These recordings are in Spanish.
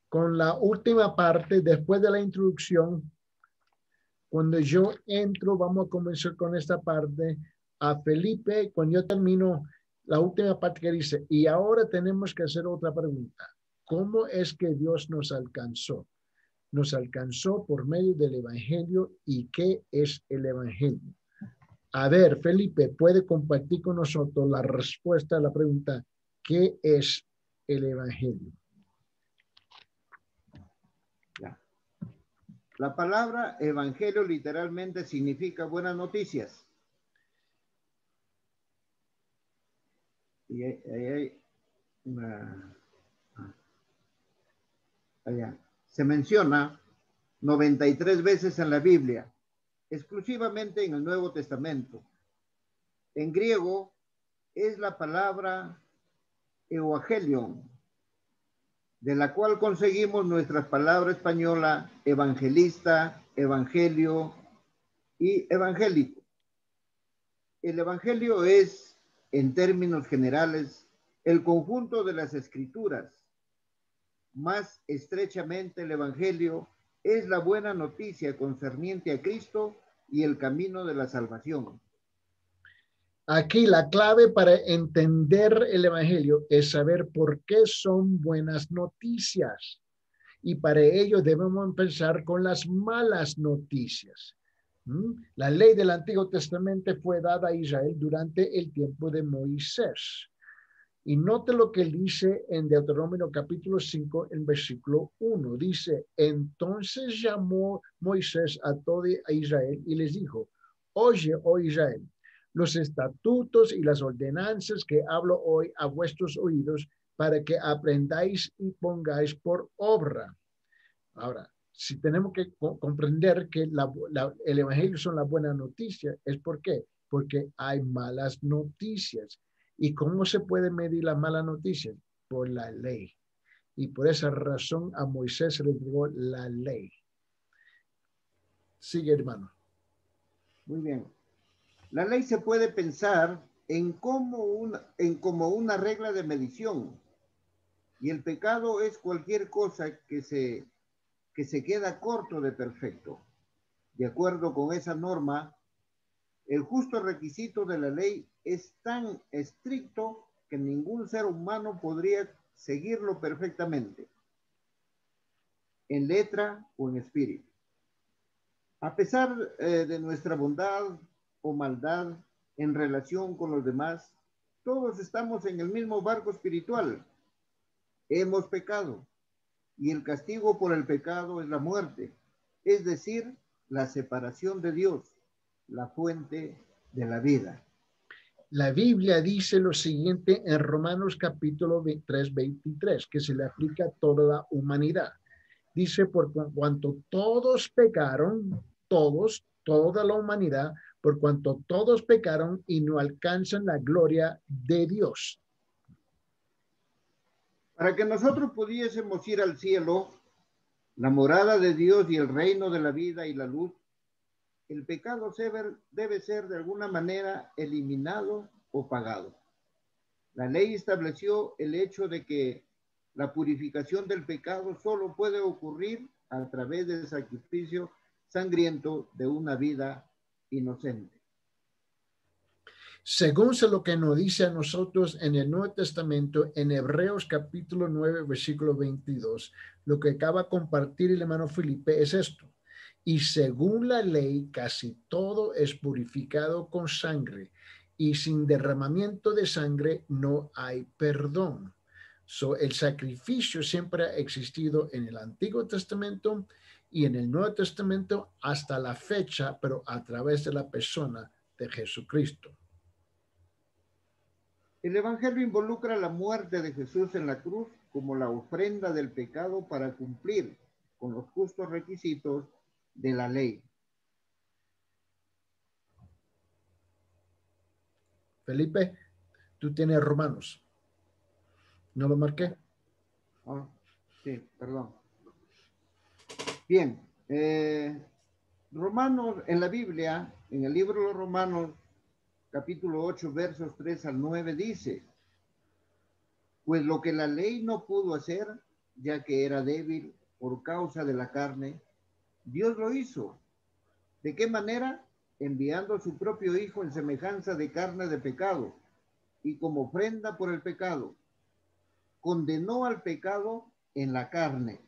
con la última parte, después de la introducción. Cuando yo entro, vamos a comenzar con esta parte. A Felipe, cuando yo termino la última parte que dice, y ahora tenemos que hacer otra pregunta. ¿Cómo es que Dios nos alcanzó? Nos alcanzó por medio del Evangelio. ¿Y qué es el Evangelio? A ver, Felipe, ¿puede compartir con nosotros la respuesta a la pregunta, ¿qué es el Evangelio? La palabra evangelio literalmente significa buenas noticias. Y ahí allá. Se menciona 93 veces en la Biblia, exclusivamente en el Nuevo Testamento. En griego es la palabra euangelion, de la cual conseguimos nuestra palabra española evangelista, evangelio y evangélico. El evangelio es, en términos generales, el conjunto de las escrituras. Más estrechamente, el evangelio es la buena noticia concerniente a Cristo y el camino de la salvación. Aquí la clave para entender el Evangelio es saber por qué son buenas noticias. Y para ello debemos empezar con las malas noticias. La ley del Antiguo Testamento fue dada a Israel durante el tiempo de Moisés. Y note lo que dice en Deuteronomio capítulo 5, en versículo 1. Dice, entonces llamó Moisés a todo Israel y les dijo, oye, oh Israel, los estatutos y las ordenanzas que hablo hoy a vuestros oídos para que aprendáis y pongáis por obra. Ahora, si tenemos que comprender que el Evangelio son las buenas noticias, ¿es por qué? Porque hay malas noticias. ¿Y cómo se puede medir las malas noticias? Por la ley. Y por esa razón a Moisés se le entregó la ley. Sigue, hermano. Muy bien. La ley se puede pensar como una regla de medición. Y el pecado es cualquier cosa que se queda corto de perfecto. De acuerdo con esa norma, el justo requisito de la ley es tan estricto que ningún ser humano podría seguirlo perfectamente, en letra o en espíritu. A pesar de nuestra bondad o maldad en relación con los demás, todos estamos en el mismo barco espiritual. Hemos pecado y el castigo por el pecado es la muerte, es decir, la separación de Dios, la fuente de la vida. La Biblia dice lo siguiente en Romanos capítulo 3, 23, que se le aplica a toda la humanidad. Dice, por cuanto todos pecaron, toda la humanidad, por cuanto todos pecaron y no alcanzan la gloria de Dios. Para que nosotros pudiésemos ir al cielo, la morada de Dios y el reino de la vida y la luz, el pecado debe ser de alguna manera eliminado o pagado. La ley estableció el hecho de que la purificación del pecado solo puede ocurrir a través del sacrificio sangriento de una vida inocente. Según lo que nos dice a nosotros en el Nuevo Testamento, en Hebreos capítulo 9, versículo 22, lo que acaba de compartir el hermano Felipe es esto. Y según la ley, casi todo es purificado con sangre, y sin derramamiento de sangre no hay perdón. El sacrificio siempre ha existido en el Antiguo Testamento y en el Nuevo Testamento hasta la fecha, pero a través de la persona de Jesucristo. El Evangelio involucra la muerte de Jesús en la cruz como la ofrenda del pecado para cumplir con los justos requisitos de la ley. Felipe, tú tienes Romanos. ¿No lo marqué? Oh, sí, perdón. Bien, Romanos en la Biblia, en el libro de los Romanos, capítulo 8, versos 3 al 9, dice, pues lo que la ley no pudo hacer, ya que era débil por causa de la carne, Dios lo hizo. ¿De qué manera? Enviando a su propio Hijo en semejanza de carne de pecado y como ofrenda por el pecado. Condenó al pecado en la carne,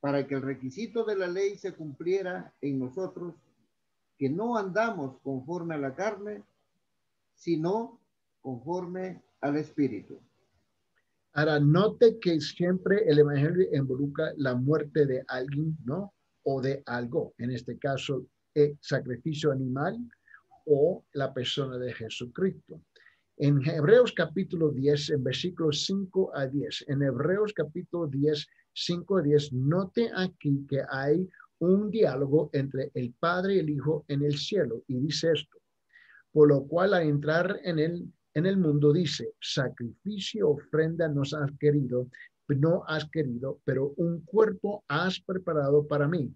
para que el requisito de la ley se cumpliera en nosotros, que no andamos conforme a la carne, sino conforme al Espíritu. Ahora, note que siempre el evangelio involucra la muerte de alguien, ¿no? O de algo. En este caso, el sacrificio animal o la persona de Jesucristo. En Hebreos capítulo 10, en versículos 5 a 10, en Hebreos capítulo 10, 5 a 10, note aquí que hay un diálogo entre el Padre y el Hijo en el cielo. Y dice esto: por lo cual al entrar en el mundo dice, sacrificio, ofrenda no has querido, pero un cuerpo has preparado para mí.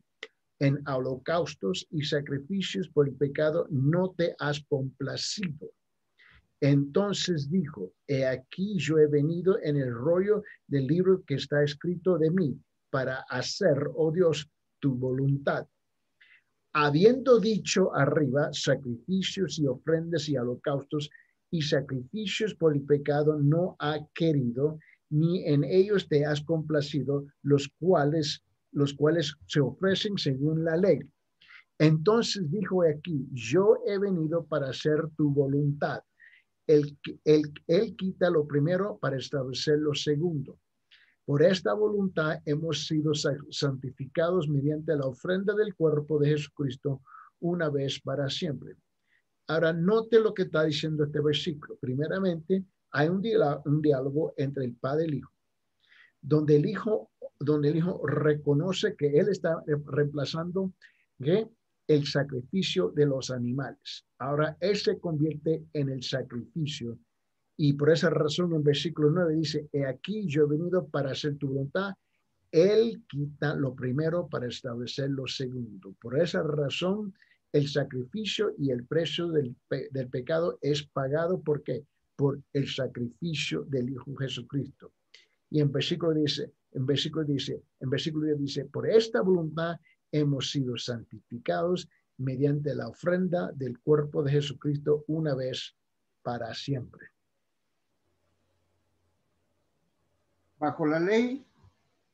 En holocaustos y sacrificios por el pecado no te has complacido. Entonces dijo, he aquí yo he venido en el rollo del libro que está escrito de mí, para hacer, oh Dios, tu voluntad. Habiendo dicho arriba, sacrificios y ofrendas y holocaustos y sacrificios por el pecado no ha querido, ni en ellos te has complacido, los cuales se ofrecen según la ley. Entonces dijo aquí, yo he venido para hacer tu voluntad. Él quita lo primero para establecer lo segundo. Por esta voluntad hemos sido santificados mediante la ofrenda del cuerpo de Jesucristo una vez para siempre. Ahora, note lo que está diciendo este versículo. Primeramente, hay un diálogo entre el Padre y el Hijo, donde el Hijo reconoce que Él está reemplazando el sacrificio de los animales. Ahora, Él se convierte en el sacrificio. Y por esa razón en versículo 9 dice, he aquí yo he venido para hacer tu voluntad. Él quita lo primero para establecer lo segundo. Por esa razón el sacrificio y el precio del pecado es pagado. ¿Por qué? Por el sacrificio del Hijo Jesucristo. Y en versículo 10 dice, por esta voluntad hemos sido santificados mediante la ofrenda del cuerpo de Jesucristo una vez para siempre. Bajo la ley,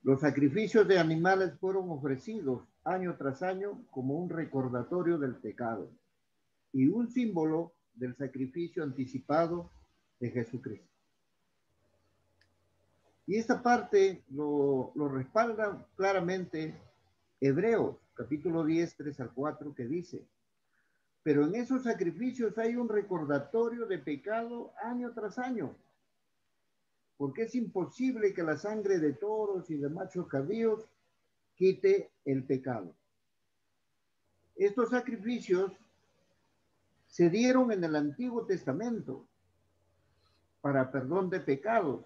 los sacrificios de animales fueron ofrecidos año tras año como un recordatorio del pecado y un símbolo del sacrificio anticipado de Jesucristo. Y esta parte lo respalda claramente Hebreos, capítulo 10, 3 al 4, que dice, pero en esos sacrificios hay un recordatorio de pecado año tras año, porque es imposible que la sangre de toros y de machos cabríos quite el pecado. Estos sacrificios se dieron en el Antiguo Testamento para perdón de pecados,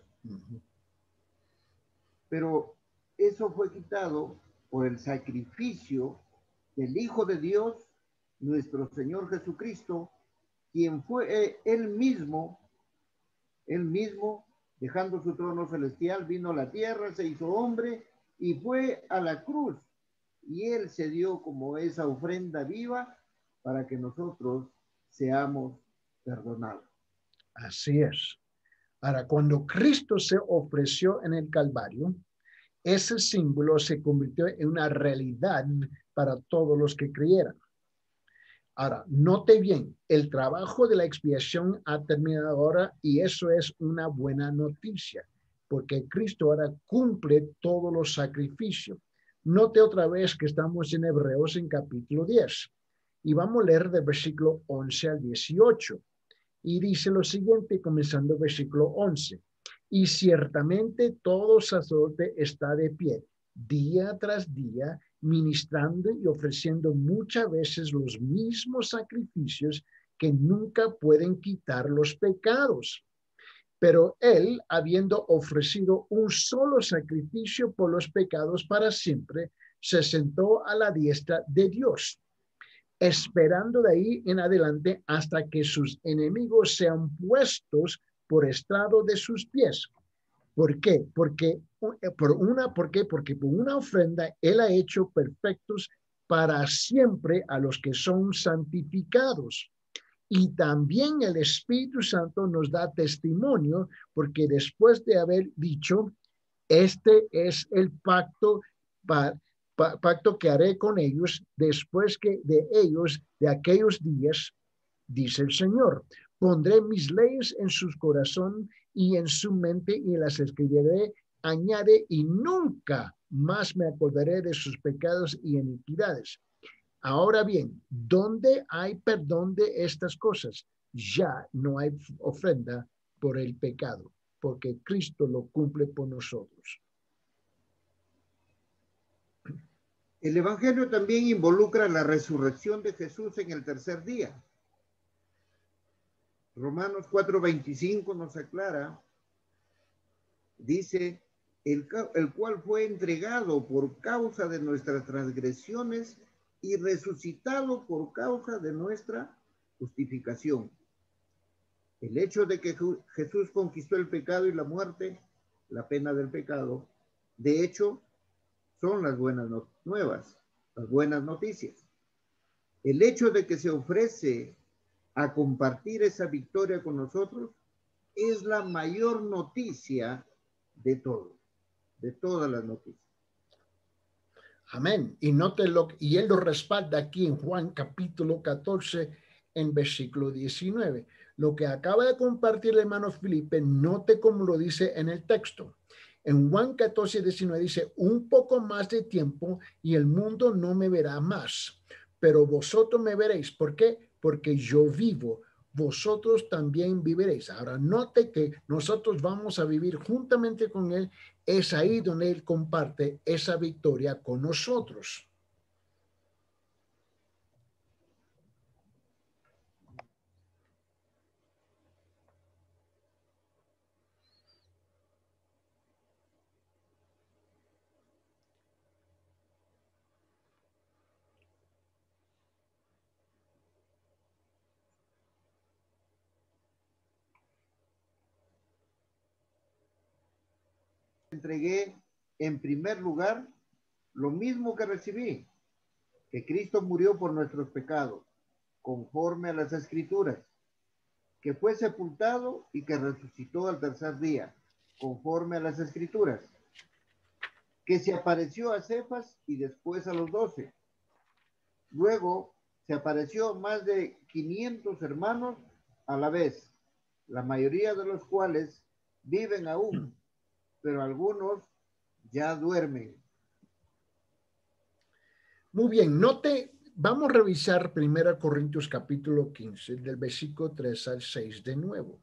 pero eso fue quitado por el sacrificio del Hijo de Dios, nuestro Señor Jesucristo, quien fue él mismo, dejando su trono celestial, vino a la tierra, se hizo hombre y fue a la cruz. Y él se dio como esa ofrenda viva para que nosotros seamos perdonados. Así es. Ahora, cuando Cristo se ofreció en el Calvario, ese símbolo se convirtió en una realidad para todos los que creyeran. Ahora, note bien, el trabajo de la expiación ha terminado ahora y eso es una buena noticia, porque Cristo ahora cumple todos los sacrificios. Note otra vez que estamos en Hebreos en capítulo 10 y vamos a leer del versículo 11 al 18. Y dice lo siguiente, comenzando el versículo 11. Y ciertamente todo sacerdote está de pie, día tras día, ministrando y ofreciendo muchas veces los mismos sacrificios que nunca pueden quitar los pecados. Pero él, habiendo ofrecido un solo sacrificio por los pecados para siempre, se sentó a la diestra de Dios, esperando de ahí en adelante hasta que sus enemigos sean puestos por estrado de sus pies. ¿Por qué? Porque ¿por qué? Porque por una ofrenda Él ha hecho perfectos para siempre a los que son santificados. Y también el Espíritu Santo nos da testimonio, porque después de haber dicho, este es el pacto, pacto que haré con ellos después que de ellos, de aquellos días, dice el Señor. Pondré mis leyes en su corazón y en su mente y las escribiré, añade, y nunca más me acordaré de sus pecados y iniquidades. Ahora bien, ¿dónde hay perdón de estas cosas? Ya no hay ofrenda por el pecado, porque Cristo lo cumple por nosotros. El Evangelio también involucra la resurrección de Jesús en el tercer día. Romanos 4:25 nos aclara, dice, el cual fue entregado por causa de nuestras transgresiones y resucitado por causa de nuestra justificación. El hecho de que Jesús conquistó el pecado y la muerte, la pena del pecado, de hecho, son las buenas nuevas, las buenas noticias. El hecho de que se ofrece a compartir esa victoria con nosotros es la mayor noticia de todo, de todas las noticias. Amén. Y él lo respalda aquí en Juan capítulo 14, en versículo 19. Lo que acaba de compartir el hermano Felipe, note cómo lo dice en el texto. En Juan 14, 19 dice, un poco más de tiempo y el mundo no me verá más, pero vosotros me veréis. ¿Por qué? Porque yo vivo, vosotros también viviréis. Ahora note que nosotros vamos a vivir juntamente con él. Es ahí donde Él comparte esa victoria con nosotros. Entregué en primer lugar lo mismo que recibí, que Cristo murió por nuestros pecados, conforme a las Escrituras, que fue sepultado y que resucitó al tercer día, conforme a las Escrituras, que se apareció a Cefas y después a los 12. Luego se apareció a más de 500 hermanos a la vez, la mayoría de los cuales viven aún, pero algunos ya duermen. Muy bien, vamos a revisar 1 Corintios capítulo 15, del versículo 3 al 6 de nuevo,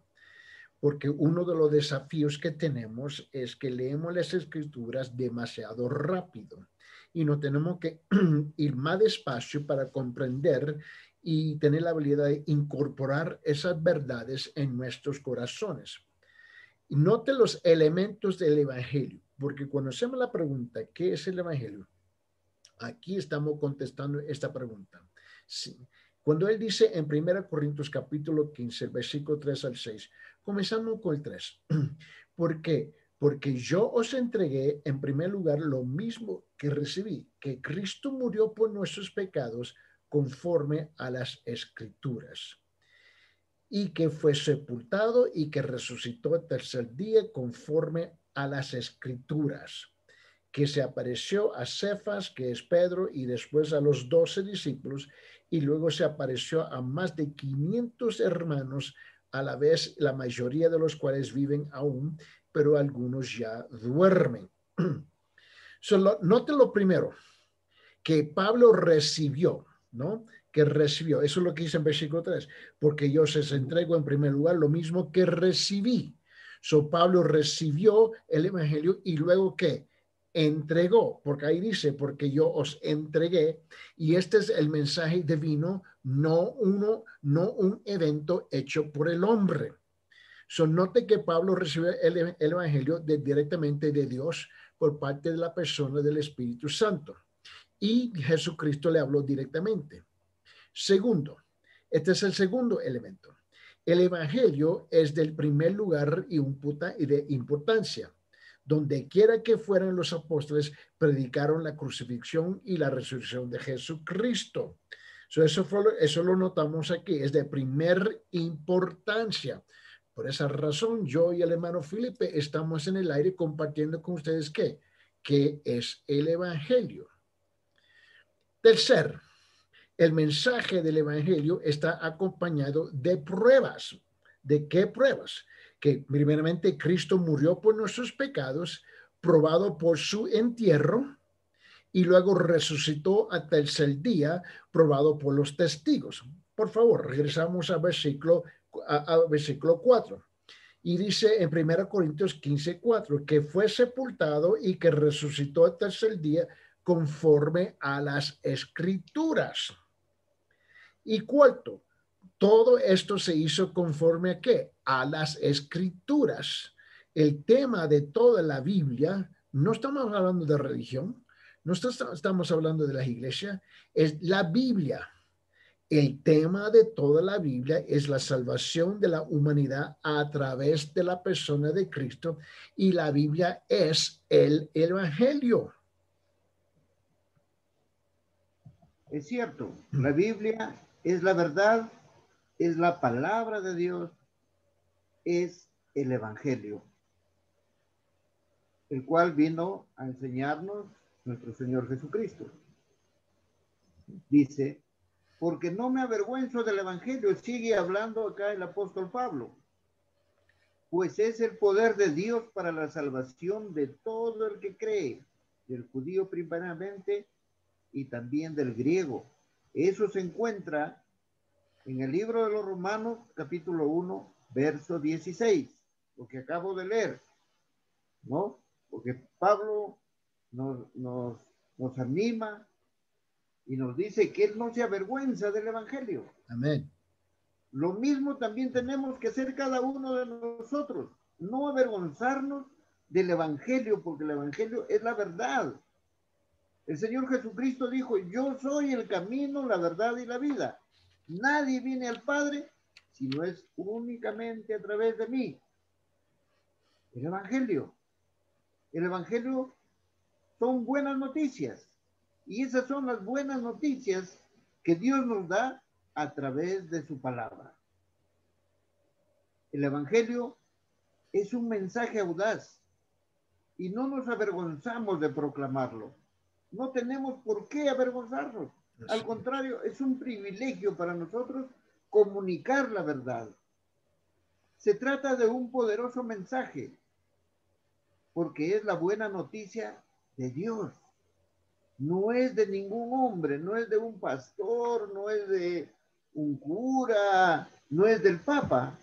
porque uno de los desafíos que tenemos es que leemos las escrituras demasiado rápido y no tenemos que ir más despacio para comprender y tener la habilidad de incorporar esas verdades en nuestros corazones. Note los elementos del evangelio, porque cuando hacemos la pregunta, ¿qué es el evangelio? Aquí estamos contestando esta pregunta. Sí. Cuando él dice en 1 Corintios capítulo 15, versículo 3 al 6, comenzamos con el 3. ¿Por qué? Porque yo os entregué en primer lugar lo mismo que recibí, que Cristo murió por nuestros pecados conforme a las escrituras, y que fue sepultado y que resucitó el tercer día conforme a las escrituras, que se apareció a Cefas, que es Pedro, y después a los 12 discípulos, y luego se apareció a más de 500 hermanos, a la vez la mayoría de los cuales viven aún, pero algunos ya duermen. Noten lo primero, que Pablo recibió, ¿no? Que recibió, eso es lo que dice en versículo 3, porque yo os entrego en primer lugar lo mismo que recibí. Pablo recibió el evangelio y luego ¿qué? Entregó, porque ahí dice, porque yo os entregué, y este es el mensaje divino, no un evento hecho por el hombre. Note que Pablo recibe el evangelio directamente de Dios por parte de la persona del Espíritu Santo. Y Jesucristo le habló directamente. Segundo, este es el segundo elemento. El evangelio es del primer lugar y de importancia. Donde quiera que fueran los apóstoles, predicaron la crucifixión y la resurrección de Jesucristo. Eso lo notamos aquí, es de primer importancia. Por esa razón, yo y el hermano Felipe estamos en el aire compartiendo con ustedes qué es el Evangelio. Tercer, el mensaje del Evangelio está acompañado de pruebas. ¿De qué pruebas? Que primeramente Cristo murió por nuestros pecados, probado por su entierro, y luego resucitó al tercer día, probado por los testigos. Por favor, regresamos al versículo 4. Y dice en 1 Corintios 15:4, que fue sepultado y que resucitó al tercer día conforme a las Escrituras. Y cuarto, todo esto se hizo conforme a qué? A las Escrituras. El tema de toda la Biblia, no estamos hablando de religión, no estamos hablando de la iglesia, es la Biblia. El tema de toda la Biblia es la salvación de la humanidad a través de la persona de Cristo, y la Biblia es el Evangelio. Es cierto, la Biblia es la verdad, es la palabra de Dios, es el Evangelio, el cual vino a enseñarnos nuestro Señor Jesucristo. Dice, porque no me avergüenzo del Evangelio, sigue hablando acá el apóstol Pablo, pues es el poder de Dios para la salvación de todo el que cree, del judío primeramente y también del griego. Eso se encuentra en el libro de los Romanos, capítulo 1, verso 16, lo que acabo de leer, ¿no? Porque Pablo nos anima y nos dice que él no se avergüenza del Evangelio. Amén. Lo mismo también tenemos que hacer cada uno de nosotros, no avergonzarnos del Evangelio, porque el Evangelio es la verdad. El Señor Jesucristo dijo, yo soy el camino, la verdad y la vida. Nadie viene al Padre si no es únicamente a través de mí. El Evangelio. El Evangelio son buenas noticias. Y esas son las buenas noticias que Dios nos da a través de su palabra. El Evangelio es un mensaje audaz y no nos avergonzamos de proclamarlo. No tenemos por qué avergonzarnos. Al contrario, es un privilegio para nosotros comunicar la verdad. Se trata de un poderoso mensaje porque es la buena noticia de Dios. No es de ningún hombre, no es de un pastor, no es de un cura, no es del Papa.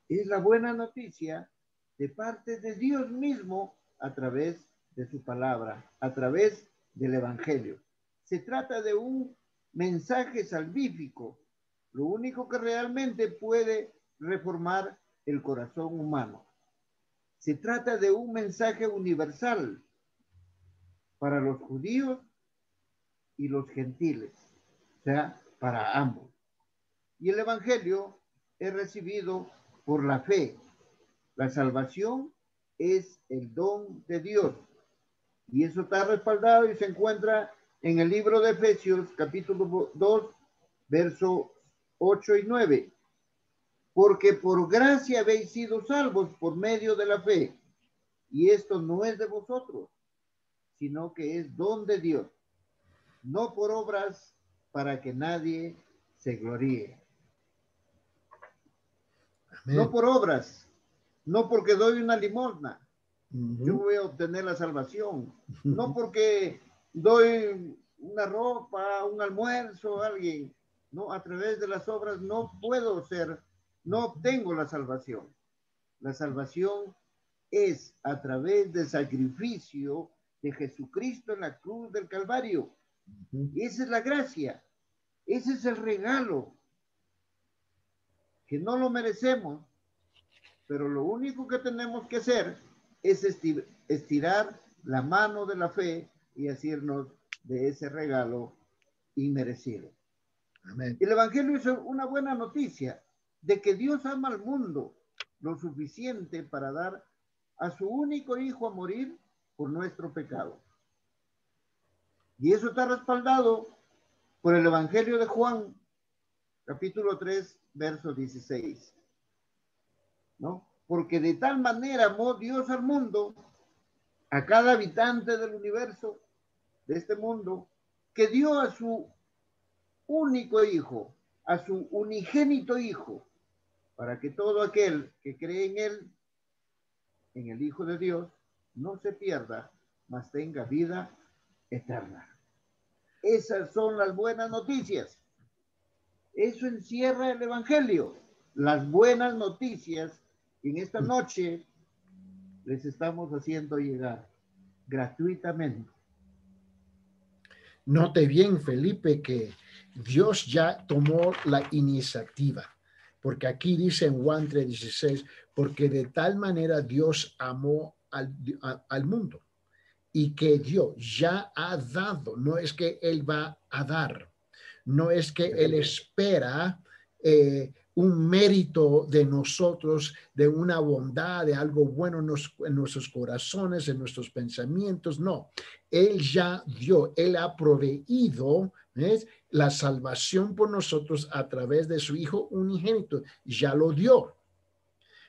Es la buena noticia de parte de Dios mismo a través de su palabra, a través del Evangelio. Se trata de un mensaje salvífico, lo único que realmente puede reformar el corazón humano. Se trata de un mensaje universal para los judíos y los gentiles, o sea, para ambos. Y el Evangelio es recibido por la fe. La salvación es el don de Dios. Y eso está respaldado y se encuentra en el libro de Efesios, capítulo 2, versos 8 y 9. Porque por gracia habéis sido salvos por medio de la fe. Y esto no es de vosotros, sino que es don de Dios. No por obras para que nadie se gloríe. Amén. No por obras, no porque doy una limosna, yo Uh-huh. voy a obtener la salvación. No porque doy una ropa, un almuerzo a alguien. No, a través de las obras no puedo ser, no obtengo la salvación. La salvación es a través del sacrificio de Jesucristo en la cruz del Calvario. Uh-huh. Y esa es la gracia. Ese es el regalo. Que no lo merecemos, pero lo único que tenemos que hacer es estirar la mano de la fe y asirnos de ese regalo inmerecido. Amén. El Evangelio es una buena noticia de que Dios ama al mundo lo suficiente para dar a su único hijo a morir por nuestro pecado. Y eso está respaldado por el Evangelio de Juan, capítulo 3, verso 16. ¿No? Porque de tal manera amó Dios al mundo, a cada habitante del universo, de este mundo, que dio a su único hijo, a su unigénito hijo, para que todo aquel que cree en él, en el Hijo de Dios, no se pierda, mas tenga vida eterna. Esas son las buenas noticias. Eso encierra el Evangelio, las buenas noticias que en esta noche les estamos haciendo llegar gratuitamente. Note bien, Felipe, que Dios ya tomó la iniciativa, porque aquí dice en Juan 3:16, porque de tal manera Dios amó al mundo y que Dios ya ha dado, no es que Él va a dar, no es que Él espera un mérito de nosotros, de una bondad, de algo bueno en nuestros corazones, en nuestros pensamientos. No, Él ya dio, Él ha proveído, ¿ves?, la salvación por nosotros a través de su Hijo unigénito. Ya lo dio.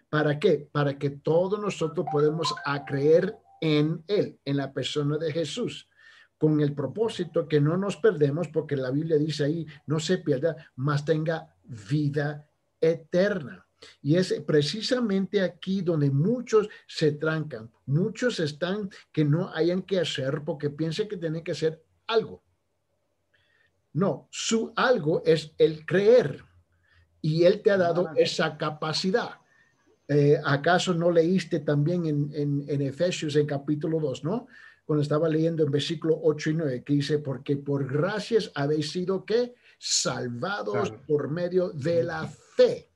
¿Para qué? Para que todos nosotros podemos creer en Él, en la persona de Jesús, con el propósito que no nos perdemos, porque la Biblia dice ahí, no se pierda, mas tenga vida eterna. Y es precisamente aquí donde muchos se trancan, muchos están que no hayan que hacer porque piensan que tienen que hacer algo. No, su algo es el creer y Él te ha dado esa capacidad. ¿Acaso no leíste también en Efesios en capítulo 2, ¿no? Cuando estaba leyendo en versículo 8 y 9, que dice, porque por gracias habéis sido, ¿qué? Salvados por medio de la fe.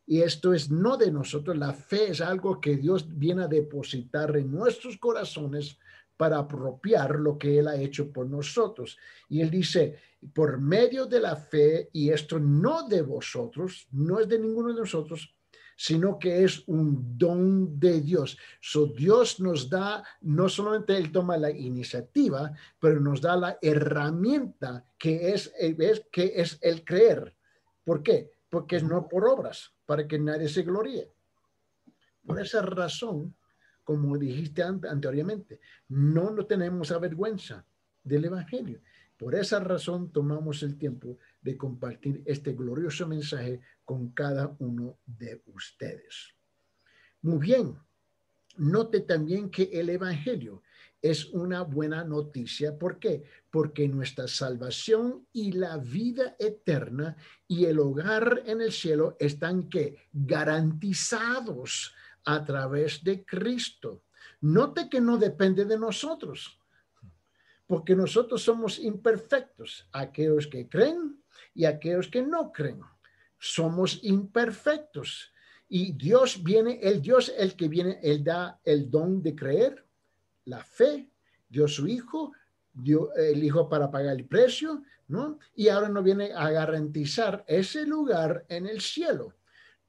Y esto es no de nosotros, la fe es algo que Dios viene a depositar en nuestros corazones para apropiar lo que Él ha hecho por nosotros. Y Él dice, por medio de la fe, y esto no de vosotros, no es de ninguno de nosotros, sino que es un don de Dios. So Dios nos da, no solamente Él toma la iniciativa, pero nos da la herramienta que es el creer. ¿Por qué? Porque es no por obras, para que nadie se gloríe. Por esa razón, como dijiste anteriormente, no tenemos vergüenza del Evangelio. Por esa razón tomamos el tiempo de compartir este glorioso mensaje con cada uno de ustedes. Muy bien, note también que el Evangelio es una buena noticia. ¿Por qué? Porque nuestra salvación y la vida eterna y el hogar en el cielo están garantizados a través de Cristo. Note que no depende de nosotros, porque nosotros somos imperfectos, aquellos que creen y aquellos que no creen. Somos imperfectos. Y Dios viene, el que viene, Él da el don de creer, la fe, dio su Hijo, dio el Hijo para pagar el precio, ¿no? Y ahora nos viene a garantizar ese lugar en el cielo.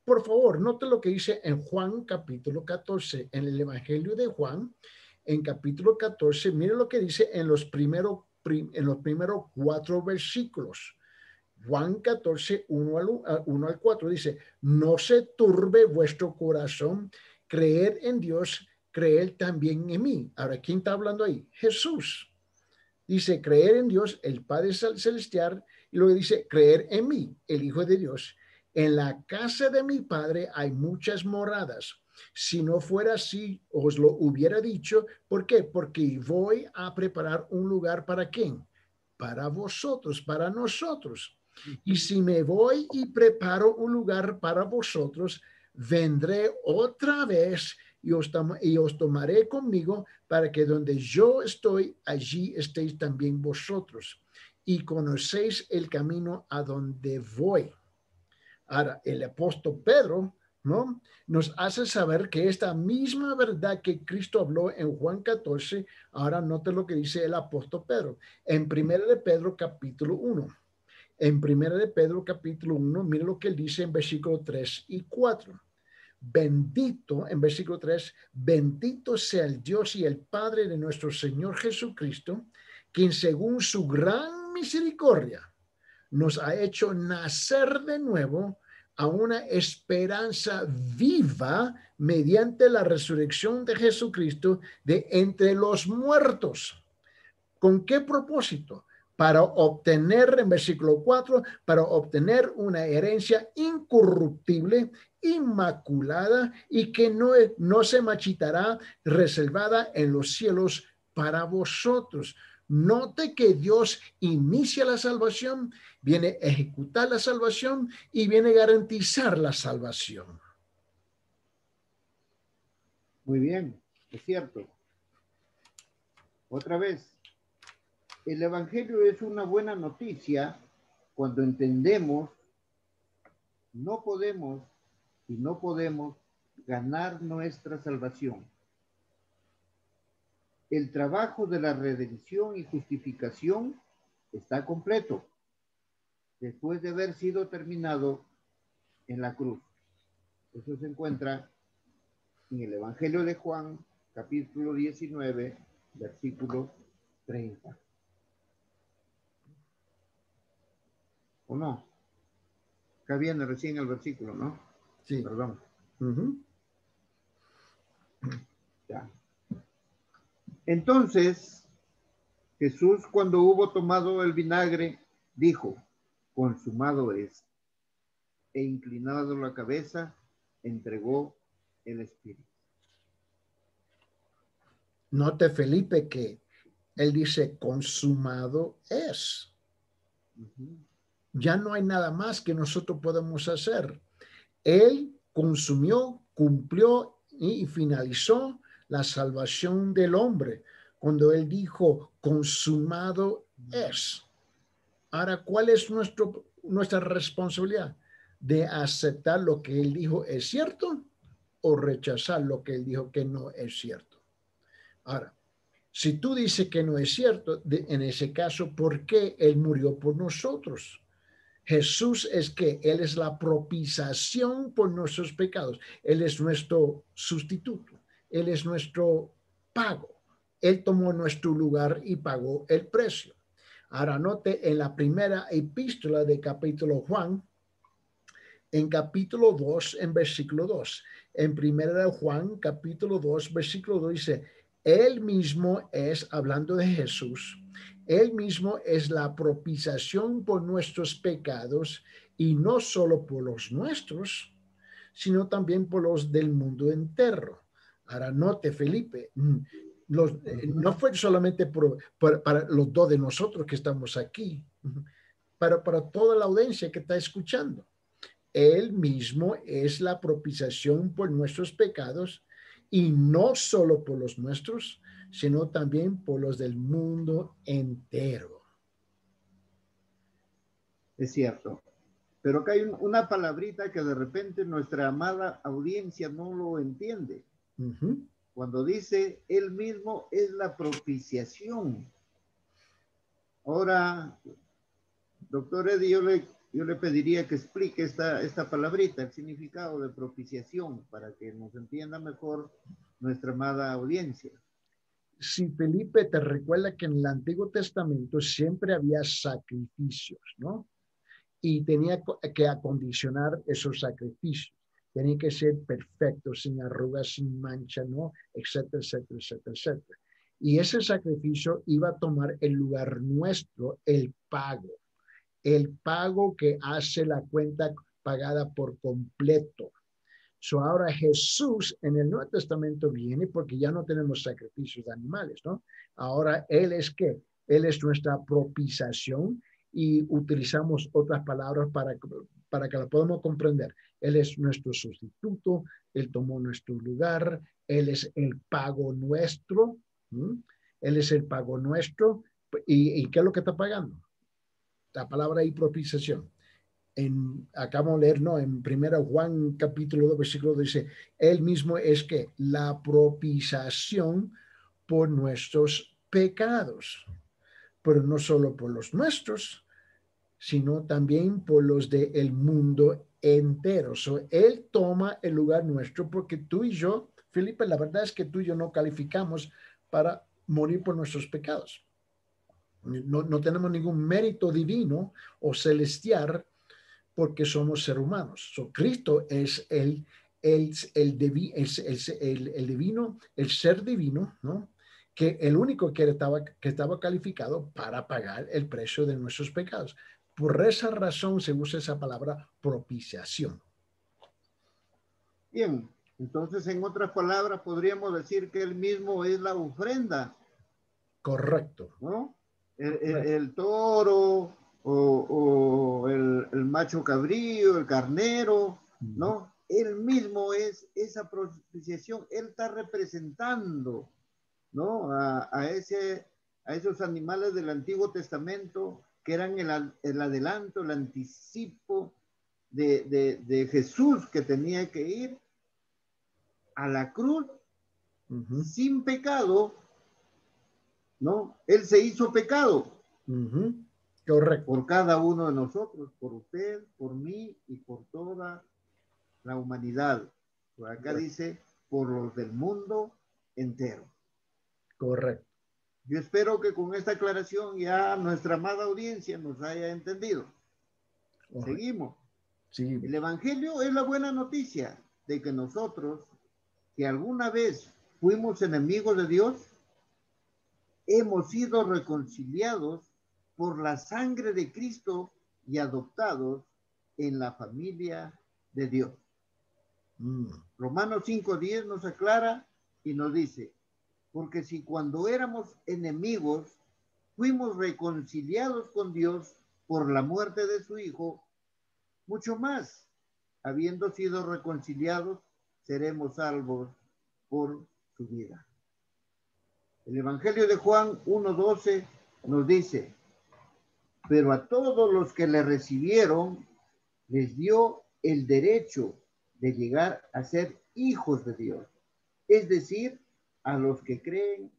Por favor, note lo que dice en Juan capítulo 14, en el Evangelio de Juan, en capítulo 14, mire lo que dice en los primeros 4 versículos. Juan 14, 1 al 4 dice, no se turbe vuestro corazón, creed en Dios, creed también en mí. Ahora, ¿quién está hablando ahí? Jesús. Dice, creer en Dios, el Padre Celestial, y luego dice, creer en mí, el Hijo de Dios. En la casa de mi Padre hay muchas moradas. Si no fuera así, os lo hubiera dicho. ¿Por qué? Porque voy a preparar un lugar ¿para quién? Para vosotros, para nosotros. Y si me voy y preparo un lugar para vosotros, vendré otra vez y os tomaré conmigo para que donde yo estoy, allí estéis también vosotros. Y conocéis el camino a donde voy. Ahora, el apóstol Pedro, ¿no?, nos hace saber que esta misma verdad que Cristo habló en Juan 14, ahora note lo que dice el apóstol Pedro. En 1 de Pedro capítulo 1. En 1 de Pedro capítulo 1, mire lo que él dice en versículo 3 y 4. bendito, en versículo 3, bendito sea el Dios y el Padre de nuestro Señor Jesucristo, quien según su gran misericordia nos ha hecho nacer de nuevo a una esperanza viva mediante la resurrección de Jesucristo de entre los muertos. ¿Con qué propósito? Para obtener, en versículo 4, para obtener una herencia incorruptible, inmaculada y que no se marchitará, reservada en los cielos para vosotros. Note que Dios inicia la salvación, viene a ejecutar la salvación y viene a garantizar la salvación. Muy bien, es cierto. Otra vez, el Evangelio es una buena noticia cuando entendemos no podemos ganar nuestra salvación. El trabajo de la redención y justificación está completo después de haber sido terminado en la cruz. Eso se encuentra en el Evangelio de Juan, capítulo 19, versículo 30. ¿O no? Acá viene recién el versículo, ¿no? Sí. Perdón. Ya. Entonces, Jesús, cuando hubo tomado el vinagre, dijo, consumado es. E inclinado la cabeza, entregó el espíritu. Note, Felipe, que él dice, consumado es. Ya no hay nada más que nosotros podemos hacer. Él consumió, cumplió y finalizó la salvación del hombre cuando él dijo, consumado es. Ahora, ¿cuál es nuestra responsabilidad? De aceptar lo que él dijo es cierto o rechazar lo que él dijo que no es cierto. Ahora, si tú dices que no es cierto, en ese caso, ¿por qué él murió por nosotros? Jesús es que Él es la propiciación por nuestros pecados. Él es nuestro sustituto. Él es nuestro pago. Él tomó nuestro lugar y pagó el precio. Ahora note en la primera epístola de capítulo Juan, en capítulo 2, en versículo 2. En primera de Juan, capítulo 2, versículo 2 dice, Él mismo es, hablando de Jesús, Él mismo es la propiciación por nuestros pecados y no solo por los nuestros, sino también por los del mundo entero. Ahora note, Felipe, no fue solamente para los dos de nosotros que estamos aquí, para toda la audiencia que está escuchando. Él mismo es la propiciación por nuestros pecados y no solo por los nuestros, sino también por los del mundo entero. Es cierto. Pero acá hay una palabrita que de repente nuestra amada audiencia no lo entiende. Cuando dice él mismo es la propiciación. Ahora, doctor Eddie, yo le pediría que explique esta palabrita, el significado de propiciación, para que nos entienda mejor nuestra amada audiencia. Si Felipe te recuerda que en el Antiguo Testamento siempre había sacrificios, ¿no? Y tenía que acondicionar esos sacrificios. Tenían que ser perfectos, sin arrugas, sin mancha, ¿no? Etcétera, etcétera, etcétera, etcétera. Y ese sacrificio iba a tomar el lugar nuestro, el pago que hace la cuenta pagada por completo. So ahora Jesús en el Nuevo Testamento viene porque ya no tenemos sacrificios de animales, ¿no? Ahora Él es ¿qué? Él es nuestra propiciación y utilizamos otras palabras para que la podamos comprender. Él es nuestro sustituto, Él tomó nuestro lugar, Él es el pago nuestro, Él es el pago nuestro. ¿Y qué es lo que está pagando? La palabra ahí propiciación. Acabamos de leer, ¿no? En 1 Juan capítulo 2, versículo dice, Él mismo es que la propiciación por nuestros pecados, pero no solo por los nuestros, sino también por los del mundo entero. So, él toma el lugar nuestro porque tú y yo, Felipe, la verdad es que tú y yo no calificamos para morir por nuestros pecados. No tenemos ningún mérito divino o celestial porque somos seres humanos. So, Cristo es el divino, el ser divino, ¿no? Que el único que estaba calificado para pagar el precio de nuestros pecados. Por esa razón se usa esa palabra propiciación. Bien, entonces en otras palabras podríamos decir que él mismo es la ofrenda. Correcto. ¿No? El toro o el macho cabrío, el carnero, ¿no? Él mismo es esa propiciación, él está representando, ¿no? A esos animales del Antiguo Testamento que eran el adelanto, el anticipo de Jesús que tenía que ir a la cruz sin pecado, ¿no? Él se hizo pecado. Correcto. Por cada uno de nosotros, por usted, por mí y por toda la humanidad. Por acá correcto. Dice, por los del mundo entero. Correcto. Yo espero que con esta aclaración ya nuestra amada audiencia nos haya entendido. Correcto. Seguimos. Seguimos. El Evangelio es la buena noticia de que nosotros, que alguna vez fuimos enemigos de Dios, hemos sido reconciliados por la sangre de Cristo y adoptados en la familia de Dios. Romanos 5:10 nos aclara y nos dice, porque si cuando éramos enemigos fuimos reconciliados con Dios por la muerte de su Hijo, mucho más, habiendo sido reconciliados, seremos salvos por su vida. El Evangelio de Juan 1:12 nos dice, pero a todos los que le recibieron, les dio el derecho de llegar a ser hijos de Dios. Es decir, a los que creen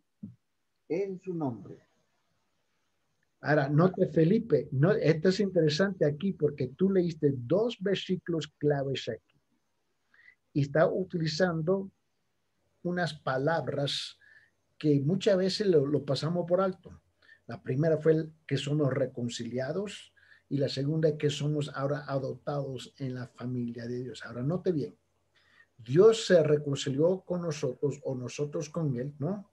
en su nombre. Ahora, note Felipe, no, esto es interesante aquí porque tú leíste dos versículos claves aquí. Y está utilizando unas palabras que muchas veces lo pasamos por alto. La primera fue que somos reconciliados y la segunda es que somos ahora adoptados en la familia de Dios. Ahora, note bien, Dios se reconcilió con nosotros o nosotros con Él, ¿no?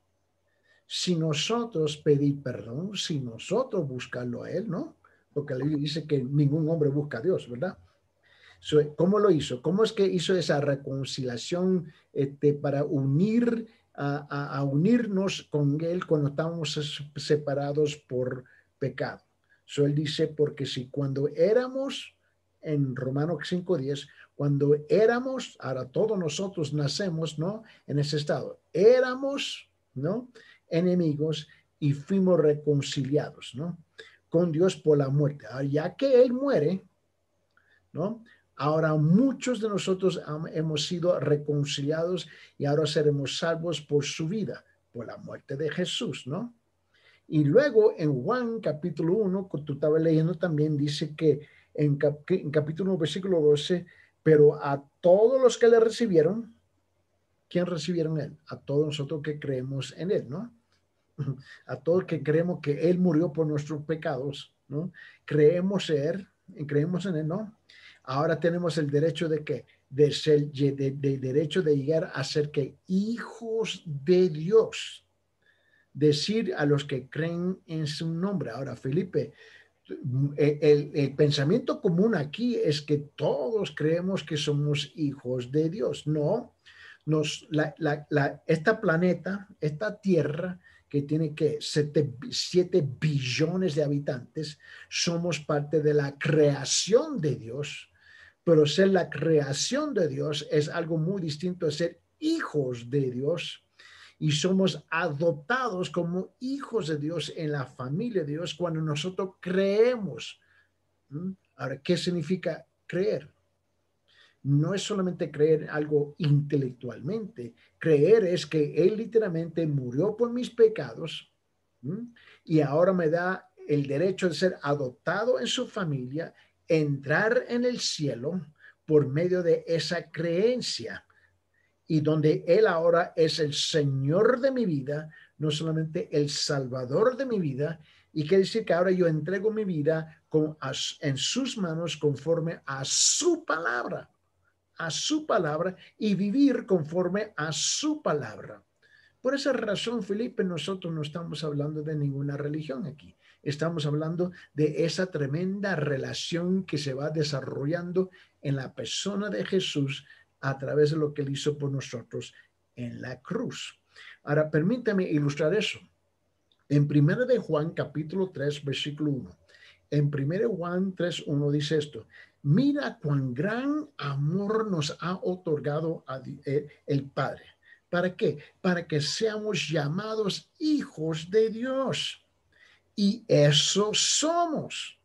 Si nosotros pedir perdón, si nosotros buscarlo a Él, ¿no? Porque la Biblia dice que ningún hombre busca a Dios, ¿verdad? So, ¿cómo lo hizo? ¿Cómo es que hizo esa reconciliación para unir a unirnos con Él cuando estábamos separados por pecado? So, él dice, porque si cuando éramos, en Romanos 5:10, cuando éramos, ahora todos nosotros nacemos, ¿no? En ese estado. Éramos, ¿no? Enemigos y fuimos reconciliados, ¿no? Con Dios por la muerte. Ahora, ya que Él muere, ¿no? Ahora muchos de nosotros hemos sido reconciliados y ahora seremos salvos por su vida, por la muerte de Jesús, ¿no? Y luego en Juan capítulo 1, que tú estabas leyendo también, dice que en capítulo 1, versículo 12, pero a todos los que le recibieron, ¿quién recibieron él? A todos nosotros que creemos en él, ¿no? A todos que creemos que él murió por nuestros pecados, ¿no? Creemos en él, ¿no? Ahora tenemos el derecho de que de derecho de llegar a ser que hijos de Dios, decir a los que creen en su nombre. Ahora, Felipe, el pensamiento común aquí es que todos creemos que somos hijos de Dios. No, esta planeta, esta tierra que tiene que 7 billones de habitantes, somos parte de la creación de Dios, pero ser la creación de Dios es algo muy distinto a ser hijos de Dios. Y somos adoptados como hijos de Dios en la familia de Dios cuando nosotros creemos. Ahora, ¿qué significa creer? No es solamente creer algo intelectualmente. Creer es que Él literalmente murió por mis pecados y ahora me da el derecho de ser adoptado en su familia, entrar en el cielo por medio de esa creencia. Y donde Él ahora es el Señor de mi vida, no solamente el Salvador de mi vida, y quiere decir que ahora yo entrego mi vida en sus manos conforme a su palabra y vivir conforme a su palabra. Por esa razón, Felipe, nosotros no estamos hablando de ninguna religión aquí. Estamos hablando de esa tremenda relación que se va desarrollando en la persona de Jesús a través de lo que Él hizo por nosotros en la cruz. Ahora, permítame ilustrar eso. En 1 de Juan, capítulo 3, versículo 1. En 1 de Juan 3, 1 dice esto. Mira cuán gran amor nos ha otorgado el Padre. ¿Para qué? Para que seamos llamados hijos de Dios. Y eso somos.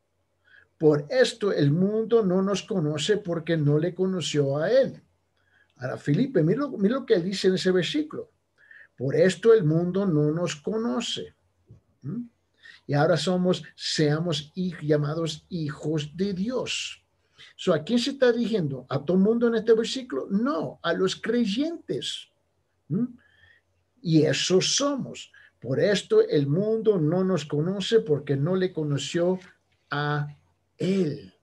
Por esto el mundo no nos conoce porque no le conoció a Él. Ahora, Felipe, mira lo que dice en ese versículo. Por esto el mundo no nos conoce. Y ahora seamos llamados hijos de Dios. ¿A quién se está dirigiendo? ¿A todo el mundo en este versículo? No, a los creyentes. Y eso somos. Por esto el mundo no nos conoce porque no le conoció a Él.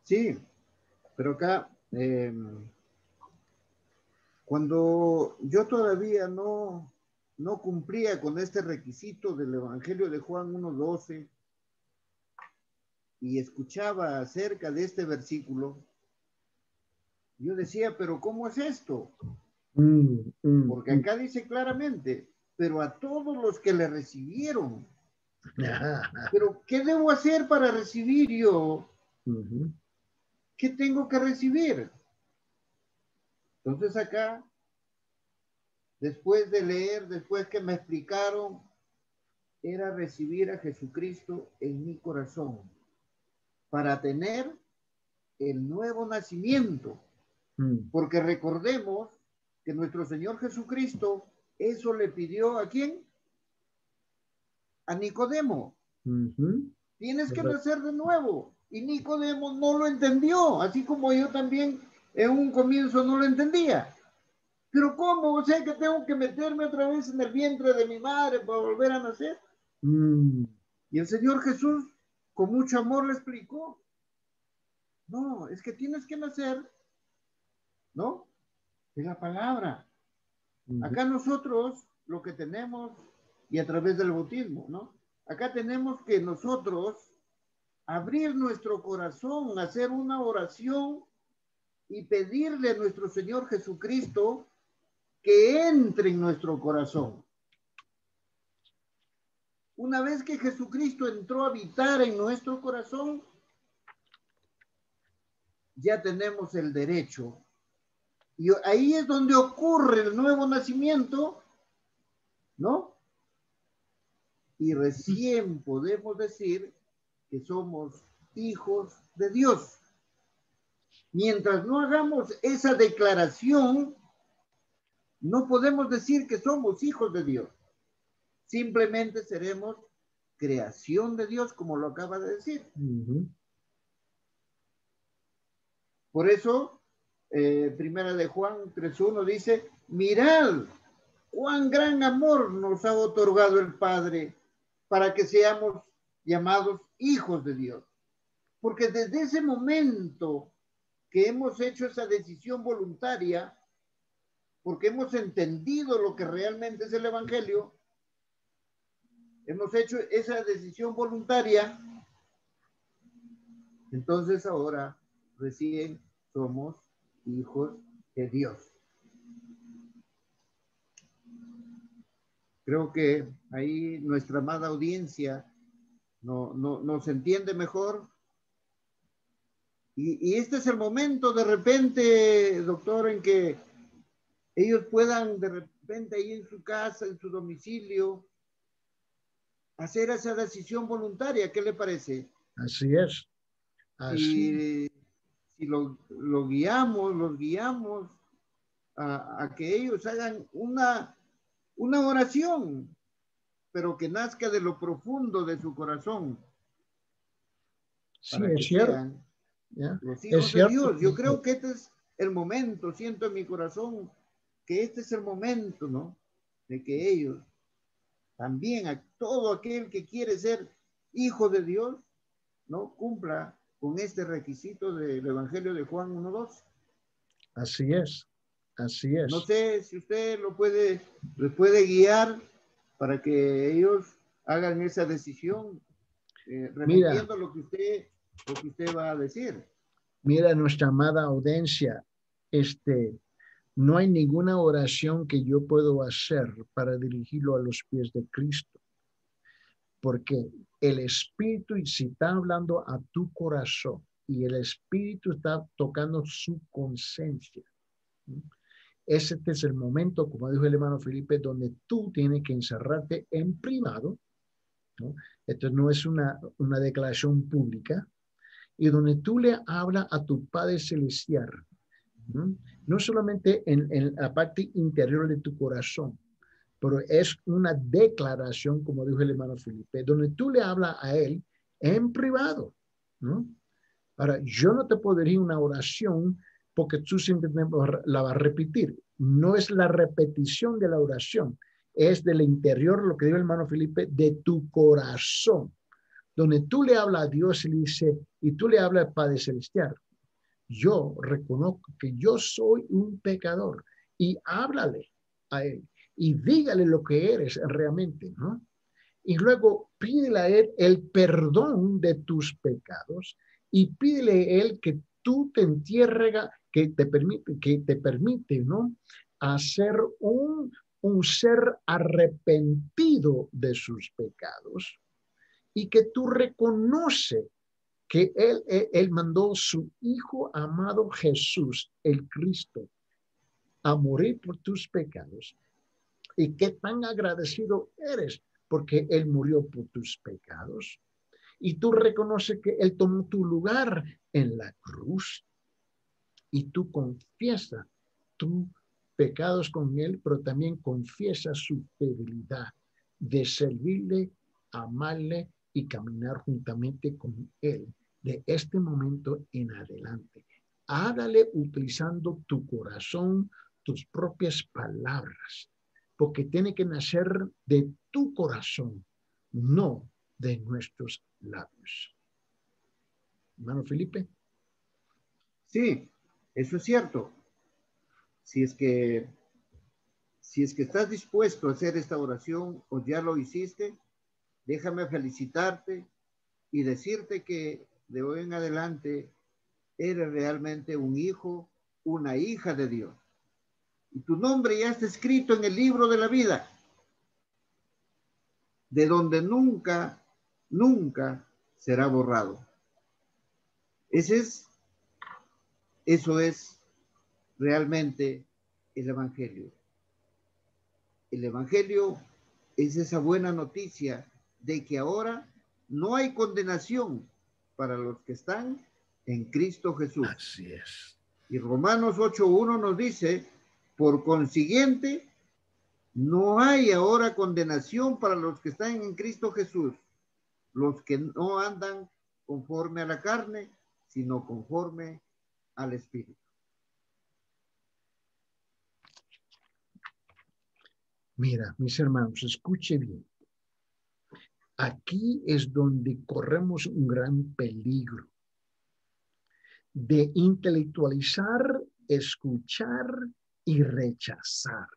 Sí, pero acá, cuando yo todavía no cumplía con este requisito del Evangelio de Juan 1:12 y escuchaba acerca de este versículo, yo decía, pero ¿cómo es esto? Porque acá dice claramente, pero a todos los que le recibieron. Pero ¿qué debo hacer para recibir yo? ¿Qué tengo que recibir? Entonces acá, después de leer, después que me explicaron, era recibir a Jesucristo en mi corazón para tener el nuevo nacimiento. Porque recordemos que nuestro Señor Jesucristo eso le pidió ¿a quién? A Nicodemo. Tienes que nacer de nuevo. Y Nicodemo no lo entendió, así como yo también en un comienzo no lo entendía. Pero ¿cómo? O sea que tengo que meterme otra vez en el vientre de mi madre para volver a nacer. Y el Señor Jesús con mucho amor le explicó. No, es que tienes que nacer, ¿no? De la palabra. Acá nosotros lo que tenemos, y a través del bautismo, ¿no? Acá tenemos que nosotros abrir nuestro corazón, hacer una oración y pedirle a nuestro Señor Jesucristo que entre en nuestro corazón. Una vez que Jesucristo entró a habitar en nuestro corazón, ya tenemos el derecho. Y ahí es donde ocurre el nuevo nacimiento, ¿no? Y recién podemos decir que somos hijos de Dios. Mientras no hagamos esa declaración, no podemos decir que somos hijos de Dios. Simplemente seremos creación de Dios, como lo acaba de decir. Por eso, primera de Juan 3:1 dice, mirad cuán gran amor nos ha otorgado el Padre para que seamos llamados hijos de Dios. Porque desde ese momento que hemos hecho esa decisión voluntaria, porque hemos entendido lo que realmente es el Evangelio, hemos hecho esa decisión voluntaria, entonces ahora recién somos hijos de Dios. Creo que ahí nuestra amada audiencia nos entiende mejor. Y este es el momento de repente, doctor, en que ellos puedan de repente ahí en su casa, en su domicilio, hacer esa decisión voluntaria. ¿Qué le parece? Así es. Si los guiamos a que ellos hagan una oración, pero que nazca de lo profundo de su corazón. Sí, es cierto. ¿ya? Los Es hijos de cierto. Dios. Yo creo que este es el momento, siento en mi corazón que este es el momento, ¿no? De que ellos también, a todo aquel que quiere ser hijo de Dios, ¿no? Cumpla con este requisito del Evangelio de Juan 1:2. Así es, así No es. sé si usted les puede guiar para que ellos hagan esa decisión, Mira, remitiendo lo que usted va a decir. mira nuestra amada audiencia, no hay ninguna oración que yo puedo hacer para dirigirlo a los pies de Cristo, porque el Espíritu, y si está hablando a tu corazón y el Espíritu está tocando su conciencia, ese es el momento, como dijo el hermano Felipe, donde tú tienes que encerrarte en privado, ¿no? Esto no es una declaración pública, y donde tú le hablas a tu Padre Celestial, ¿no? No solamente en la parte interior de tu corazón, pero es una declaración, como dijo el hermano Felipe, donde tú le hablas a Él en privado, ¿no? Ahora, yo no te puedo decir una oración porque tú simplemente la vas a repetir. No es la repetición de la oración, es del interior, lo que dijo el hermano Felipe, de tu corazón, donde tú le hablas a Dios y le dice, y tú le hablas al Padre Celestial. Yo reconozco que yo soy un pecador y háblale a Él y dígale lo que eres realmente, ¿no? Y luego pídele a Él el perdón de tus pecados y pídele a Él que tú te entierres, que te permite, ¿no? Hacer un ser arrepentido de sus pecados y que tú reconoces que él mandó su Hijo amado Jesús, el Cristo, a morir por tus pecados y qué tan agradecido eres porque Él murió por tus pecados. Y tú reconoces que Él tomó tu lugar en la cruz y tú confiesas tus pecados con Él, pero también confiesas su fidelidad de servirle, amarle y caminar juntamente con Él de este momento en adelante. Hágale utilizando tu corazón, tus propias palabras, porque tiene que nacer de tu corazón, no de nuestros labios. Hermano Felipe. Sí, eso es cierto. Si es que, si es que estás dispuesto a hacer esta oración o ya lo hiciste, déjame felicitarte y decirte que de hoy en adelante eres realmente un hijo, una hija de Dios. Y tu nombre ya está escrito en el libro de la vida, de donde nunca, nunca será borrado. Eso es realmente el Evangelio. El Evangelio es esa buena noticia de que ahora no hay condenación para los que están en Cristo Jesús. Así es. Y Romanos 8:1 nos dice, por consiguiente, no hay ahora condenación para los que están en Cristo Jesús, los que no andan conforme a la carne, sino conforme al Espíritu. Mira, mis hermanos, escuche bien. Aquí es donde corremos un gran peligro de intelectualizar, escuchar y rechazar.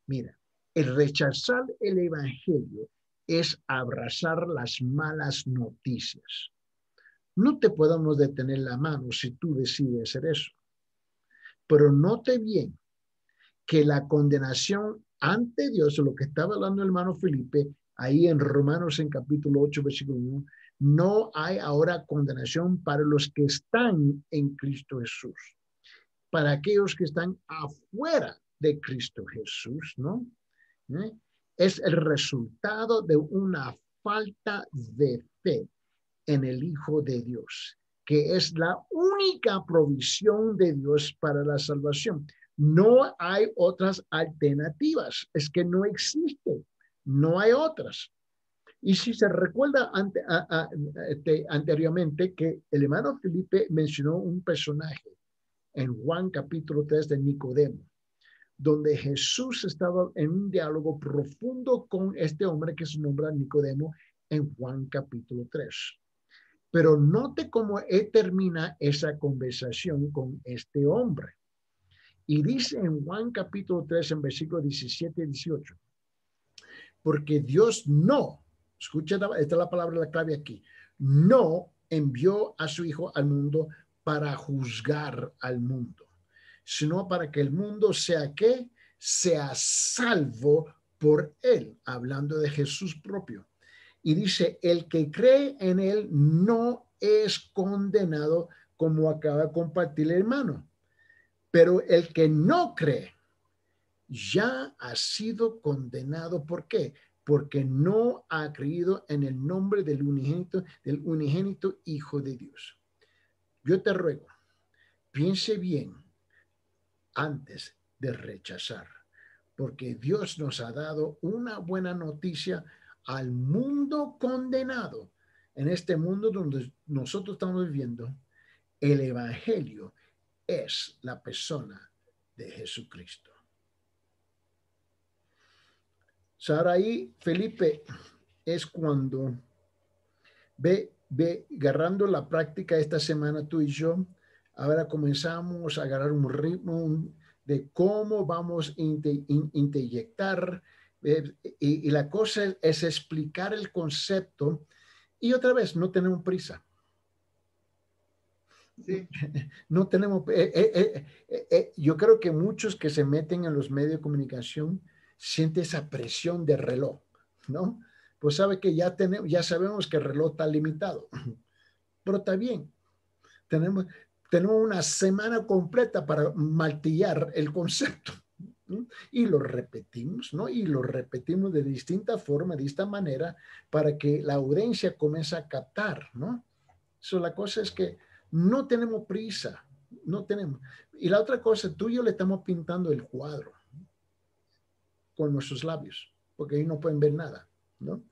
Mira, el rechazar el evangelio es abrazar las malas noticias. No te podemos detener la mano si tú decides hacer eso. Pero note bien que la condenación ante Dios, lo que estaba hablando el hermano Felipe, ahí en Romanos en capítulo 8, versículo 1, no hay ahora condenación para los que están en Cristo Jesús. Para aquellos que están afuera de Cristo Jesús, ¿no? Es el resultado de una falta de fe en el Hijo de Dios, que es la única provisión de Dios para la salvación. No hay otras alternativas, es que no existe, no hay otras. Y si se recuerda anteriormente que el hermano Felipe mencionó un personaje en Juan capítulo 3 de Nicodemo, donde Jesús estaba en un diálogo profundo con este hombre que se nombra Nicodemo en Juan capítulo 3. Pero note cómo él termina esa conversación con este hombre. Y dice en Juan capítulo 3, en versículos 17 y 18, porque Dios no, escucha, esta es la palabra, la clave aquí, no envió a su Hijo al mundo para juzgar al mundo, sino para que el mundo sea ¿qué? Sea salvo por él, hablando de Jesús propio. Y dice, el que cree en él no es condenado, como acaba de compartir el hermano, pero el que no cree ya ha sido condenado. ¿Por qué? Porque no ha creído en el nombre del unigénito Hijo de Dios. Yo te ruego, piense bien antes de rechazar, porque Dios nos ha dado una buena noticia al mundo condenado. En este mundo donde nosotros estamos viviendo, el evangelio es la persona de Jesucristo. Ahora ahí, Felipe, es cuando ve agarrando la práctica esta semana tú y yo, ahora comenzamos a agarrar un ritmo de cómo vamos a inyectar y la cosa es explicar el concepto y otra vez no tenemos prisa. Sí. No tenemos, yo creo que muchos que se meten en los medios de comunicación sienten esa presión de reloj, ¿no? Pues sabe que ya sabemos que el reloj está limitado, pero está bien. Tenemos una semana completa para martillar el concepto, ¿no? Y lo repetimos, ¿no? Y lo repetimos de distinta forma, de esta manera, para que la audiencia comience a captar, ¿no? So, la cosa es que no tenemos prisa, no tenemos. Y la otra cosa, tú y yo le estamos pintando el cuadro con nuestros labios, porque ahí no pueden ver nada, ¿no?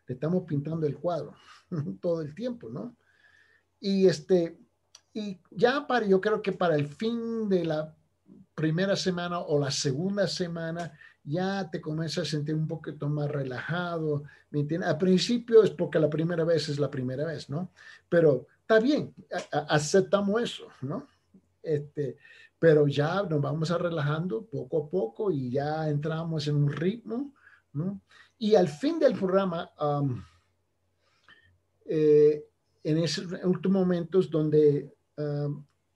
Le estamos pintando el cuadro todo el tiempo, ¿no? Y yo creo que para el fin de la primera semana o la segunda semana, ya te comienzas a sentir un poquito más relajado, ¿me entiendes? Al principio es porque la primera vez es la primera vez, ¿no? Pero está bien, aceptamos eso, ¿no? Pero ya nos vamos a relajando poco a poco y ya entramos en un ritmo, ¿no? Y al fin del programa, en esos últimos momentos donde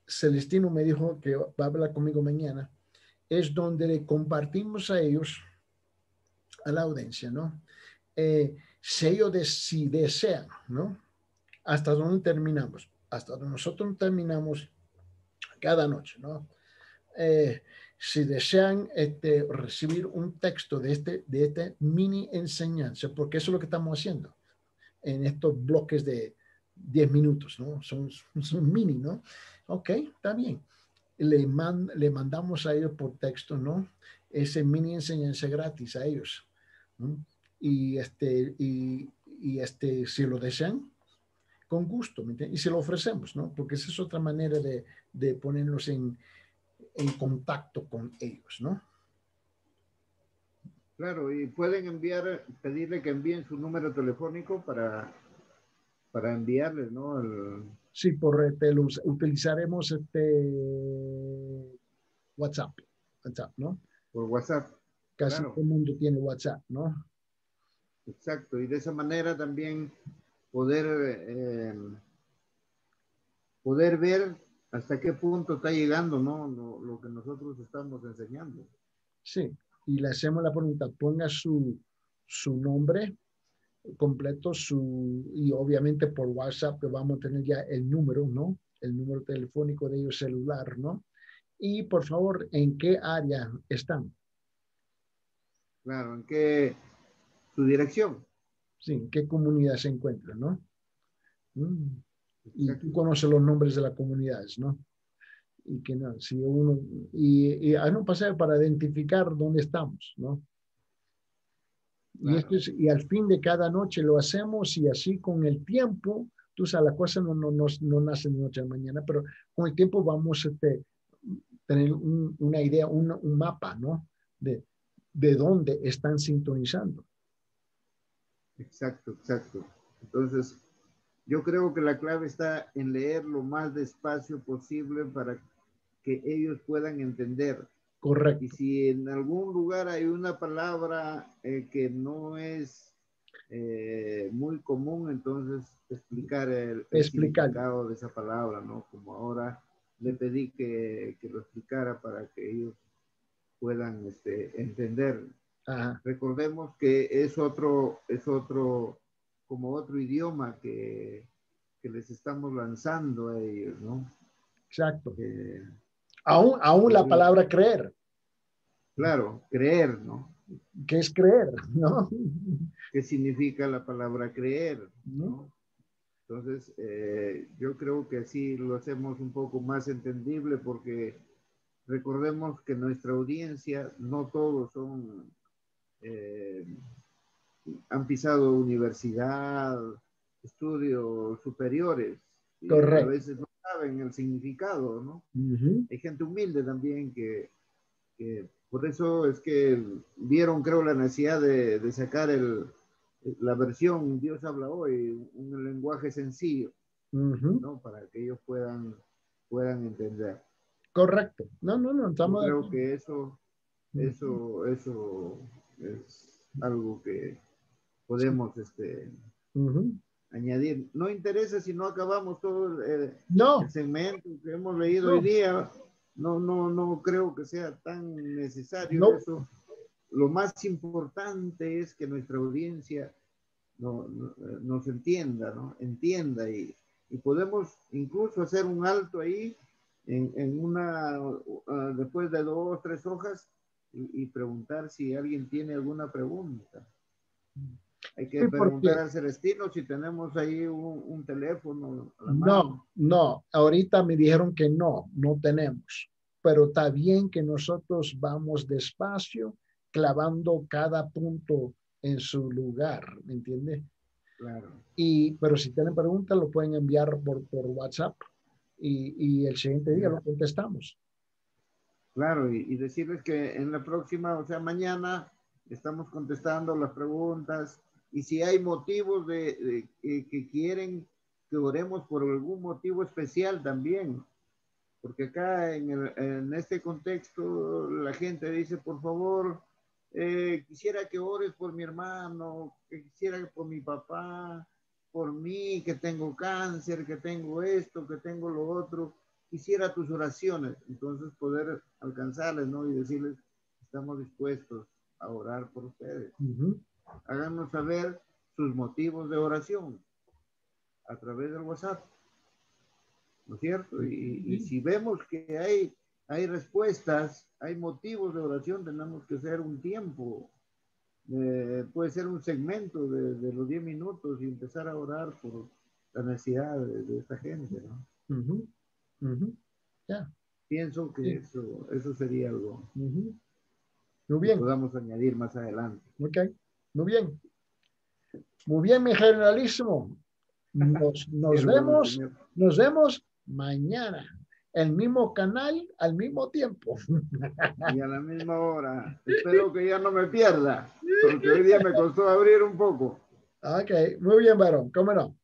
Celestino me dijo que va a hablar conmigo mañana, es donde le compartimos a ellos, a la audiencia, ¿no? Si ellos si desean, ¿no? Hasta donde terminamos, hasta donde nosotros terminamos cada noche, ¿no? Si desean recibir un texto de este mini enseñanza, porque eso es lo que estamos haciendo en estos bloques de 10 minutos, ¿no? Son mini, ¿no? Ok, está bien. Le mandamos a ellos por texto, ¿no? Ese mini enseñanza gratis a ellos, ¿no? Y si lo desean, con gusto, ¿me entiendes? Y se lo ofrecemos, ¿no? Porque esa es otra manera de ponernos en contacto con ellos, ¿no? Claro, y pueden pedirle que envíen su número telefónico para enviarles, ¿no? Sí, utilizaremos WhatsApp, ¿no? Por WhatsApp. Casi Claro, todo el mundo tiene WhatsApp, ¿no? exacto. Y de esa manera también poder, poder ver hasta qué punto está llegando, ¿no? Lo que nosotros estamos enseñando. Sí, y le hacemos la pregunta, ponga su nombre completo, y obviamente por WhatsApp vamos a tener ya el número, ¿no? El número telefónico de ellos celular, ¿no? Y por favor, ¿en qué área están? Claro, ¿en qué? Su dirección. Sí, ¿en qué comunidad se encuentran, no? Y tú Exacto. conoces los nombres de las comunidades, ¿no? Y que no, si uno, y hay un paseo para identificar dónde estamos, ¿no? Y, Claro. y al fin de cada noche lo hacemos y así con el tiempo, tú sabes, las cosas no nacen de noche a la mañana, pero con el tiempo vamos a tener una idea, un mapa, ¿no? De dónde están sintonizando. Exacto, exacto. Entonces, yo creo que la clave está en leer lo más despacio posible para que ellos puedan entender. Y Correcto. si en algún lugar hay una palabra que no es muy común, entonces explicar el Explicar. significado de esa palabra, ¿no? Como ahora le pedí que lo explicara para que ellos puedan entender. Ajá. Recordemos que es otro, como otro idioma que les estamos lanzando a ellos, ¿no? Exacto. Eh, Aún yo la creo, palabra creer, claro, creer, ¿no? que es creer, ¿no? ¿Qué significa la palabra creer? ¿No? ¿No? Entonces, yo creo que así lo hacemos un poco más entendible porque recordemos que nuestra audiencia, no todos son, eh, han pisado universidad, estudios superiores y a Correcto. veces no saben el significado, ¿no? Ujú. Hay gente humilde también que por eso es que vieron, creo, la necesidad de sacar la versión Dios habla hoy, un lenguaje sencillo, Ujú. ¿no? Para que ellos puedan entender. Correcto. No, Yo estamos de creo acuerdo. que eso es algo que Sí. podemos Ujú. añadir. No interesa si no acabamos todo el No, segmento que hemos leído hoy no, día. No creo que sea tan necesario no. eso. Lo más importante es que nuestra audiencia nos entienda, ¿no? Entienda y podemos incluso hacer un alto ahí en después de 2, 3 hojas y preguntar si alguien tiene alguna pregunta. Hay que Sí, preguntar porque al Celestino si tenemos ahí un teléfono a la mano. no, ahorita me dijeron que no tenemos, pero está bien que nosotros vamos despacio, clavando cada punto en su lugar, ¿me entiende? Claro, Pero si tienen preguntas, lo pueden enviar por WhatsApp y el siguiente día lo contestamos. claro, y decirles que en la próxima, o sea, mañana, estamos contestando las preguntas y si hay motivos que quieren que oremos por algún motivo especial también, porque acá en este contexto la gente dice, por favor, quisiera que ores por mi hermano, que quisiera que por mi papá, por mí, que tengo cáncer, que tengo esto, que tengo lo otro, quisiera tus oraciones, entonces poder alcanzarles, ¿no? Y decirles, estamos dispuestos a orar por ustedes. Ujú. Háganos saber sus motivos de oración a través del WhatsApp. ¿No es cierto? Y si vemos que hay respuestas, hay motivos de oración, tenemos que hacer un tiempo, puede ser un segmento de los 10 minutos y empezar a orar por la necesidad de esta gente, ¿no? Ujú. Ujú. Ya. Pienso que Sí. eso sería algo Ujú. Muy que bien. podamos añadir más adelante. Ok. Muy bien. Muy bien, mi generalísimo. Nos, Sí, nos hermano, vemos, señor. nos vemos mañana. El mismo canal al mismo tiempo. Y a la misma hora. Espero que ya no me pierda, porque hoy día me costó abrir un poco. Ok, muy bien, varón. ¿Cómo no?